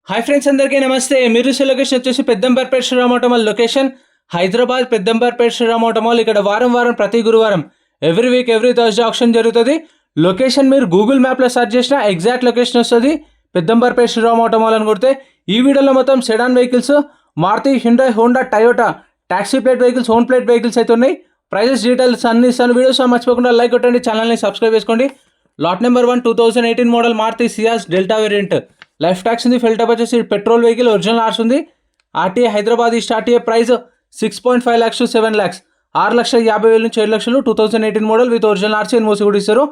Hi friends, అందరికీ నమస్తే. మీరు చూసే లొకేషన్ వచ్చేసి Peddamberpet Sriram auto mall location Hyderabad. Peddamberpet Sriram auto mall ఇక్కడ వారం ప్రతి గురువారం every week every Thursday auction జరుగుతుంది. లొకేషన్ మీరు గూగుల్ మ్యాప్లో సెర్చ్ చేసిన ఎగ్జాక్ట్ లొకేషన్ వస్తుంది. పెద్దంబర్పేట శ్రీరామ్ ఆటోమాల్ అని కొడితే ఈ వీడియోలో మొత్తం sedan vehicles, Maruti, Hyundai, Honda, Toyota, taxi plate vehicles, home plate vehicles అయితే ఉన్నాయి. ప్రైజెస్ డీటెయిల్స్ అన్ని ఇస్తాను. వీడియోస్ మర్చిపోకుండా లైక్ కొట్టండి, ఛానల్ని సబ్స్క్రైబ్ చేసుకోండి. Lot number 1 2018 model Maruti Ciaz Delta variant. Life tax ఉంది. ఫిల్టప్ వచ్చేసి పెట్రోల్ వెహికల్, ఒరిజినల్ ఆర్స్ ఉంది. RTA Hyderabad east. RTA price 6.5 lakhs to 7 lakhs, 6,50,000 నుంచి 7 లక్షలు. 2018 model with original RC, NOC కూడా ఇస్తారు.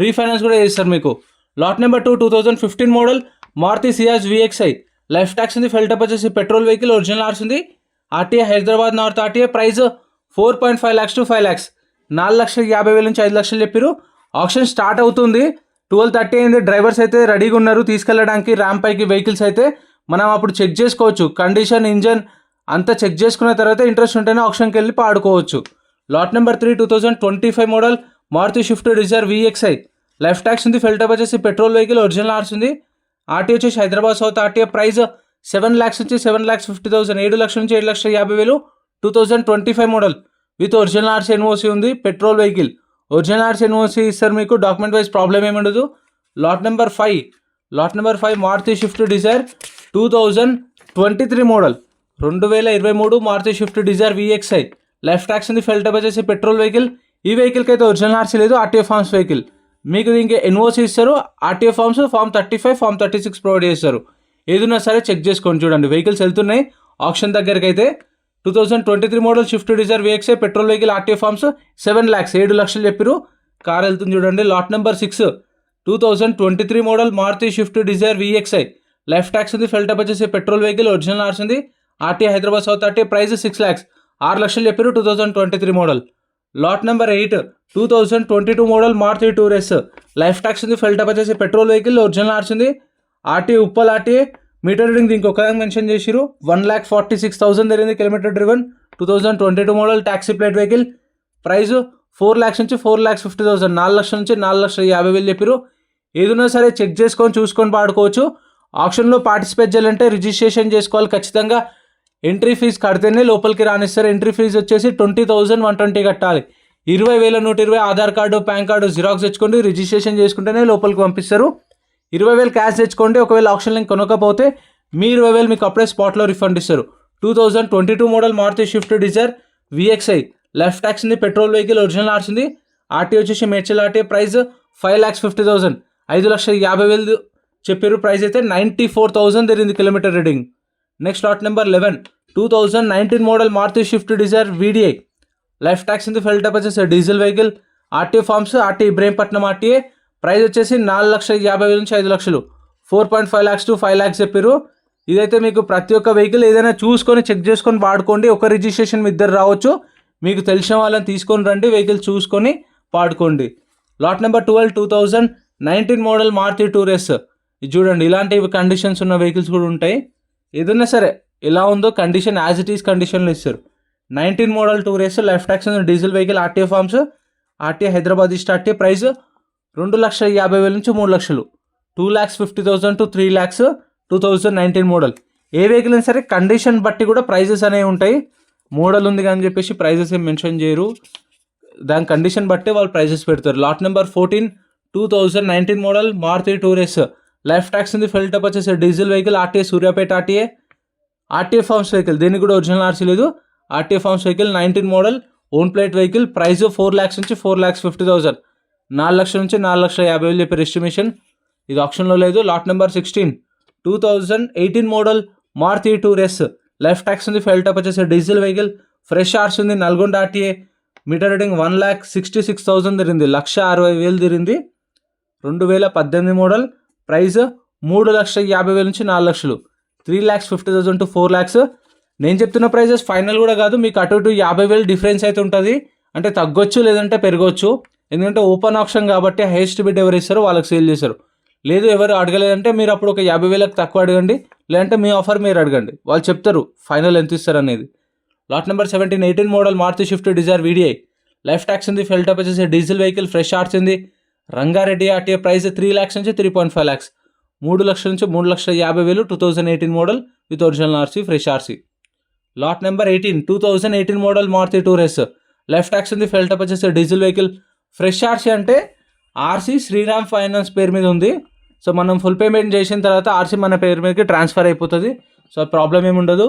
రీఫైనాన్స్ కూడా చేస్తారు మీకు. Lot number 2 2015 model Maruti Ciaz VXi. Life tax ఉంది. ఫిల్టప్ వచ్చేసి పెట్రోల్ వెహికల్, ఒరిజినల్ ఆర్స్ ఉంది. RTA Hyderabad north. RTA price 4.5 lakhs to 5 lakhs, 4,50,000 నుంచి 5 లక్షలు చెప్పారు. ఆప్షన్ స్టార్ట్ అవుతుంది. 12:30 అయింది. డ్రైవర్స్ అయితే రెడీగా ఉన్నారు తీసుకెళ్ళడానికి ర్యాంప్ పైకి. వెహికల్స్ అయితే మనం అప్పుడు చెక్ చేసుకోవచ్చు. కండిషన్, ఇంజన్ అంతా చెక్ చేసుకున్న తర్వాత ఇంట్రెస్ట్ ఉంటేనే ఆప్షన్కి వెళ్ళి పాడుకోవచ్చు. Lot number 3 2025 model Maruti Swift Dzire VXi. Life tax ఉంది. ఫిల్టప్ వచ్చేసి పెట్రోల్ వెహికల్, ఒరిజినల్ ఆర్స్ ఉంది. ఆర్టీ వచ్చేసి Hyderabad south. RTA price 7 lakhs నుంచి 7,50,000, 7 లక్షల నుంచి 7,50,000. 2025 model with original RC, NOC ఉంది. Petrol vehicle, original RC, NOC ఇస్తారు మీకు. డాక్యుమెంట్ వైజ్ ప్రాబ్లం ఏమి ఉండదు. Lot number 5 Maruti Swift Dzire 2023 model, 2023 Maruti Swift Dzire VXi. Life tax ఉంది. ఫిల్టప్ వచ్చేసి పెట్రోల్ వెహికల్. ఈ వెహికల్కి అయితే ఒరిజినల్ ఆర్సీ లేదు. RTA forms vehicle. మీకు దీనికి ఎన్ఓసి ఇస్తారు. RTA forms form 35, form 36 provide చేస్తారు. ఏదైనా సరే చెక్ చేసుకొని చూడండి. వెహికల్స్ వెళ్తున్నాయి ఆప్షన్ దగ్గరికి అయితే. 2023 model Swift Dzire VXi, petrol vehicle, RTA forms 7 lakhs, 7 లక్షలు చెప్పారు. కార్ వెళ్తుంది చూడండి. Lot number 6 2023 model Maruti Swift Dzire VXi. Life tax ఉంది. ఫిల్టప్ వచ్చేసి పెట్రోల్ వెహికల్, ఒరిజినల్ ఆర్స్ ఉంది. RTA Hyderabad south. RTA price 6 lakhs, 6 లక్షలు చెప్పారు. 2023 model. Lot number 8 2022 model Maruti tour S. Life tax ఉంది. ఫిల్టప్ వచ్చేసి పెట్రోల్ వెహికల్, ఒరిజినల్ ఆర్స్ ఉంది. RTA Uppal. RTA meter reading దీనికి ఒక మెన్షన్ చేసిరు. 1,46,000 జరిగింది kilometre driven. 2022 model taxi plate vehicle. Price 4 lakhs నుంచి 4,50,000, 4 లక్షల నుంచి 4,50,000 చెప్పారు. ఏదైనా సరే చెక్ చేసుకొని చూసుకొని పాడుకోవచ్చు. ఆప్షన్లో పార్టిసిపేట్ చేయాలంటే రిజిస్ట్రేషన్ చేసుకోవాలి ఖచ్చితంగా. ఎంట్రీ ఫీజు కడితేనే లోపలికి రానిస్తారు. ఎంట్రీ ఫీజు వచ్చేసి 20,120 కట్టాలి. 20,120 Aadhaar card, pan card xerox తెచ్చుకోండి. రిజిస్ట్రేషన్ చేసుకుంటేనే లోపలికి పంపిస్తారు. 20,000 క్యాష్ తెచ్చుకోండి. ఒకవేళ ఆప్షన్ లింక్ కొనకపోతే మీ 20,000 మీకు అప్పుడే స్పాట్లో రిఫండ్ ఇస్తారు. 2022 model Maruti Swift Dzire VXi. Life tax ఉంది. పెట్రోల్ వెహికల్, ఒరిజినల్ ఆర్స్ ఉంది. ఆర్టీ వచ్చేసి మేడ్చల్. ఆర్టీఏ ప్రైస్ 5,50,000, 5,50,000 చెప్పారు. ప్రైస్ అయితే 94,000 జరిగింది kilometre reading. Next lot number 11 2019 model Maruti Swift Dzire VDi. Life tax ఉంది. ఫిల్టప్ వచ్చేసి diesel vehicle, RTA forms, RT Ibrahimpatnam. RTA price వచ్చేసి 4,50,000 నుంచి 5 లక్షలు, 4.5 lakhs to 5 lakhs చెప్పారు. ఇదైతే మీకు ప్రతి ఒక్క వెహికల్ ఏదైనా చూసుకొని చెక్ చేసుకొని వాడుకోండి. ఒక రిజిస్ట్రేషన్ మీ ఇద్దరు రావచ్చు. మీకు తెలిసిన వాళ్ళని తీసుకొని రండి. వెహికల్ చూసుకొని పాడుకోండి. Lot number 12 2019 model Maruti tour S. ఇది చూడండి. ఇలాంటి కండిషన్స్ ఉన్న వెహికల్స్ కూడా ఉంటాయి. ఏదైనా సరే ఎలా ఉందో కండిషన్ యాజ్ ఇట్ ఈస్ కండిషన్లో ఇస్తారు. 19 model tour S. Life tax diesel vehicle, RTA forms, RTA Hyderabad east. RTA price 2,50,000 నుంచి 3 లక్షలు, 2,50,000 to 3 lakhs. 2019 మోడల్. ఏ వెహికల్ అయినా సరే కండిషన్ బట్టి కూడా ప్రైజెస్ అనేవి ఉంటాయి. మోడల్ ఉంది కానీ చెప్పేసి ప్రైజెస్ ఏం మెన్షన్ చేయరు. దాని కండిషన్ బట్టే వాళ్ళు ప్రైజెస్ పెడతారు. Lot number 14 2019 model Maruti tour S. Life tax ఉంది. ఫిల్టప్ వచ్చేసి diesel vehicle, RTA Suryapet. RTA forms vehicle. దీనికి కూడా ఒరిజినల్ ఆర్సీ లేదు. RTA forms vehicle 19 model own plate vehicle. Price 4 lakhs నుంచి 4,50,000, 4 లక్షల నుంచి 4,50,000 చెప్పారు ఎస్టిమేషన్. ఇది ఆప్షన్లో లేదు. Lot number 16 2018 model Maruti tour S. Life tax ఉంది. ఫిల్టప్ వచ్చేసి డీజిల్ వెహికల్, ఫ్రెష్ ఆర్స్ ఉంది. నల్గొండ. ఆర్టీఏ మీటర్ రీడింగ్ 1,66,000 తిరిగింది, 1,60,000 తిరిగింది. 2018 మోడల్. ప్రైస్ 3,50,000 నుంచి 4 లక్షలు, 3,50,000 to 4 lakhs. నేను చెప్తున్న ప్రైజెస్ ఫైనల్ కూడా కాదు. మీకు అటు ఇటు 50,000 డిఫరెన్స్ అయితే ఉంటుంది. అంటే తగ్గొచ్చు లేదంటే పెరగవచ్చు. ఎందుకంటే ఓపెన్ ఆప్షన్ కాబట్టి హైయెస్ట్ బిడ్ ఎవరు ఇస్తారో వాళ్ళకి సేల్ చేస్తారు. లేదు ఎవరు అడగలేదంటే మీరు అప్పుడు ఒక 50,000 తక్కువ అడగండి. లేదంటే మీ ఆఫర్ మీరు అడగండి. వాళ్ళు చెప్తారు ఫైనల్ ఎంత ఇస్తారు అనేది. Lot number 17 18 model Maruti Swift Dzire VDi. Life tax ఉంది. ఫిల్టప్ వచ్చేసి డీజిల్ వెహికల్, ఫ్రెష్ ఆర్స్ ఉంది. రంగారెడ్డి. ఆర్టీఏ ప్రైస్ 3 lakhs నుంచి 3.5 lakhs, 3 లక్షల నుంచి 3,50,000 2018 model with original RC fresh RC. Lot number 18 2018 model Maruti tour S. Life tax ఉంది, ఫెల్టప్ వచ్చేసి డీజిల్ వెహికల్. ఫ్రెష్ ఆర్సీ అంటే RC Shriram finance పేరు మీద ఉంది. సో మనం ఫుల్ పేమెంట్ చేసిన తర్వాత ఆర్సీ మన పేరు మీదకి ట్రాన్స్ఫర్ అయిపోతుంది. సో ప్రాబ్లం ఏమి ఉండదు.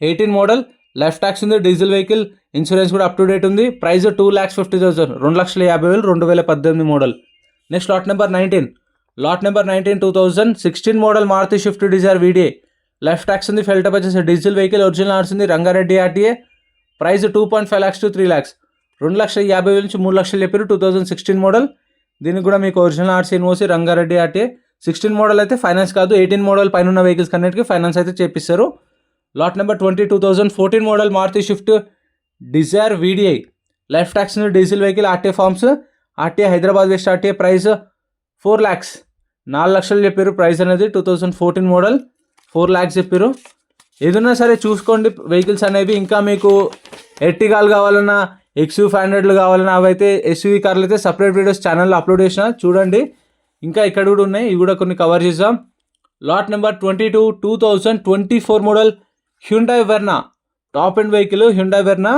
18 మోడల్, లెఫ్ట్ ట్యాక్స్ ఉంది, డీజిల్ వెహికల్, ఇన్సూరెన్స్ కూడా అప్ టు డేట్ ఉంది. Price 2,50,000 2,50,000 2018 model. Next lot number 19 2016 model Maruti Swift Dzire VDi. Life tax ఉంది, ఫెల్టప్ వచ్చేసి డీజిల్ వెహికల్, ఒరిజినల్ ఆర్సీ ఉంది, Rangareddy RTA. Price 2.5 lakhs to 3 lakhs 2,50,000 నుంచి 3 లక్షలు చెప్పారు. 2016 మోడల్. దీనికి కూడా మీకు original RC NOC, Rangareddy RTA. 16 model అయితే ఫైనాన్స్ కాదు, 18 మోడల్ పైన ఉన్న వెహికల్స్ అన్నిటికీ ఫైనాన్స్ అయితే చేపిస్తారు. Lot number 20 2014 model Maruti Swift Dzire VDi. Life tax ఉంది, diesel vehicle, RTA forms, RTA Hyderabad west RTA. Price 4 lakhs 4 లక్షలు చెప్పారు. ప్రైస్ అనేది 2014 మోడల్ 4 lakhs చెప్పారు. ఏదన్నా సరే చూసుకోండి వెహికల్స్ అనేవి. ఇంకా మీకు ఎర్టిగాలు కావాలన్నా, XU500లు కావాలన్నా, అవైతే ఎస్యూవీ కార్లు అయితే సపరేట్ వీడియోస్ ఛానల్లో అప్లోడ్ చేసిన చూడండి. ఇంకా ఇక్కడ కూడా ఉన్నాయి, ఇవి కూడా కొన్ని కవర్ చేద్దాం. Lot number 22 2024 model Hyundai Verna. Top end vehicle Hyundai Verna.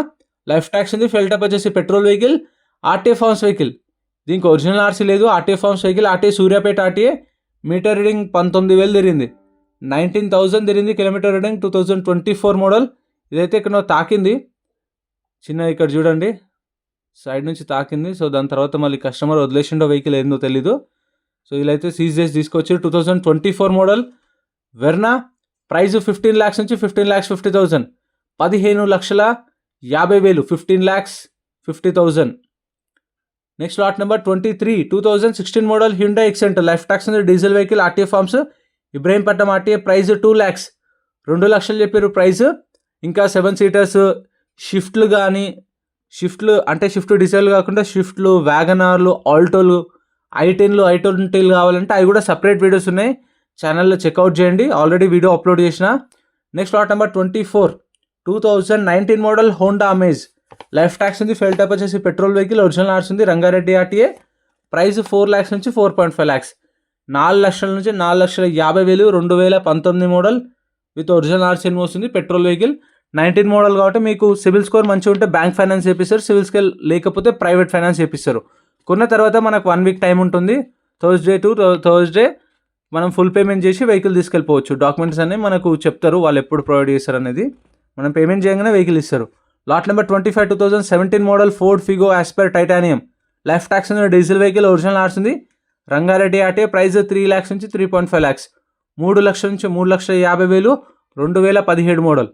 Left tax ఉంది, ఫెల్టప్ వచ్చేసి petrol vehicle, RTA forms vehicle. దీనికి ఒరిజినల్ ఆర్సీ లేదు, RTA forms vehicle, RTA Suryapet RTA. Meter reading 19,000 తిరిగింది, 19,000 తిరిగింది కిలోమీటర్ రీడింగ్. 2024 మోడల్. ఇదైతే ఇక్కడ తాకింది చిన్న, ఇక్కడ చూడండి సైడ్ నుంచి తాకింది. సో దాని తర్వాత మళ్ళీ కస్టమర్ వదిలేసిండో వెహికల్ ఏందో తెలీదు. సో ఇలా అయితే సీజ్ చేసి తీసుకొచ్చి 2024 మోడల్ వెర్నా. ప్రైస్ 15 lakhs నుంచి 15,50,000 15,50,000 15,50,000. Next lot number 23 2016 model Hyundai Xcent. Life tax ఉంది, diesel vehicle, RTA forms, Ibrahimpatnam RTA. Price 2 lakhs 2 లక్షలు చెప్పారు ప్రైస్. ఇంకా 7 seaters షిఫ్ట్లు కానీ, షిఫ్ట్లు అంటే షిఫ్ట్ డిజైల్ కాకుండా షిఫ్ట్లు, వ్యాగనార్లు, ఆల్టోలు, i10లు, i20లు కావాలంటే అవి కూడా సపరేట్ వీడియోస్ ఉన్నాయి, ఛానల్లో చెక్అవుట్ చేయండి. ఆల్రెడీ వీడియో అప్లోడ్ చేసిన. Next lot number 24 2019 model Honda amaze. Left tax ఉంది, ఫెల్టప్ వచ్చేసి పెట్రోల్ వెహికల్, ఒరిజినల్ ఆర్సీ ఉంది, రంగారెడ్డి ఆర్టీఏ. ప్రైస్ 4 lakhs నుంచి 4.5 lakhs 4 లక్షల నుంచి 4,50,000 2019 మోడల్ విత్ ఒరిజినల్ ఆర్సీ వస్తుంది. పెట్రోల్ వెహికల్ 19 మోడల్ కాబట్టి మీకు సివిల్ స్కోర్ మంచిగా ఉంటే బ్యాంక్ ఫైనాన్స్ చేపిస్తారు, సివిల్ స్కోర్ లేకపోతే ప్రైవేట్ ఫైనాన్స్ చేపిస్తారు. కొన్న తర్వాత మనకు 1 week టైం ఉంటుంది. థర్స్డే టు థర్స్డే మనం ఫుల్ పేమెంట్ చేసి వెహికల్ తీసుకెళ్ళిపోవచ్చు. డాక్యుమెంట్స్ అనేవి మనకు చెప్తారు వాళ్ళు ఎప్పుడు ప్రొవైడ్ చేస్తారు అనేది. మనం పేమెంట్ చేయగానే వెహికల్ ఇస్తారు. Lot number 25 2017 model Ford Figo as per titanium. Left tax ఉంది, డీజిల్ వెహికల్, ఒరిజినల్ ఆర్సీ ఉంది, రంగారెడ్డి ఆర్టీఏ. ప్రైస్ 3 lakhs నుంచి 3.5 lakhs 3 లక్షల నుంచి 3,50,000 2017 మోడల్.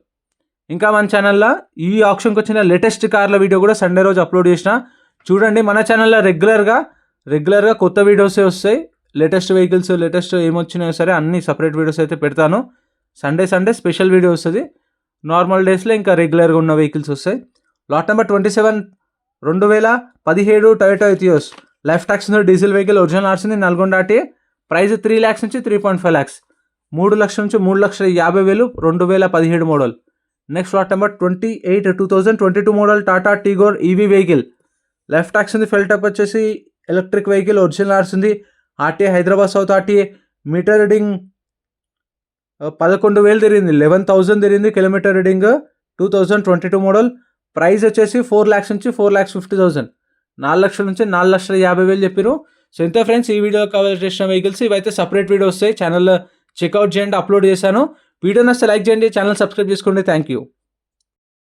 ఇంకా మన ఛానల్లో ఈ ఆప్షన్కి వచ్చిన లేటెస్ట్ కార్ల వీడియో కూడా సండే రోజు అప్లోడ్ చేసిన చూడండి. మన ఛానల్లో రెగ్యులర్గా కొత్త వీడియోసే వస్తాయి. లేటెస్ట్ వెహికల్స్, లేటెస్ట్ ఏమొచ్చినా సరే అన్ని సపరేట్ వీడియోస్ అయితే పెడతాను. సండే స్పెషల్ వీడియో వస్తుంది. నార్మల్ డేస్లో ఇంకా రెగ్యులర్గా ఉన్న వెహికల్స్ వస్తాయి. Lot number 27 2017 Toyota ఎథియోస్. Left tax ఉంది, డీజిల్ వెహికల్, ఒరిజినల్ ఆర్సీ ఉంది, నల్గొండ ఆర్టీఏ. ప్రైస్ 3 lakhs నుంచి 3.5 lakhs 3 లక్షల నుంచి 3,50,000 2017 model. Next lot number 28 2022 model Tata Tigor EV vehicle. Left tax ఉంది, ఫెల్టప్ వచ్చేసి ఎలక్ట్రిక్ వెహికల్, ఒరిజినల్ ఆర్సీ ఉంది, RTA Hyderabad south RTA. Meter reading 11,000 తిరిగింది, 11,000 తిరిగింది కిలోమీటర్ రీడింగ్. 2022 మోడల్. ప్రైస్ వచ్చేసి 4 lakhs నుంచి 4,50,000 4 లక్షల నుంచి 4,50,000 చెప్పారు. సో ఇంతే ఫ్రెండ్స్ ఈ వీడియో కవర్ చేసిన వెహికల్స్. ఇవైతే సపరేట్ వీడియో వస్తాయి, ఛానల్లో చెక్అవుట్ చేయండి, అప్లోడ్ చేశాను. వీడియో నచ్చితే లైక్ చేయండి, ఛానల్ సబ్స్క్రైబ్ చేసుకోండి. Thank you.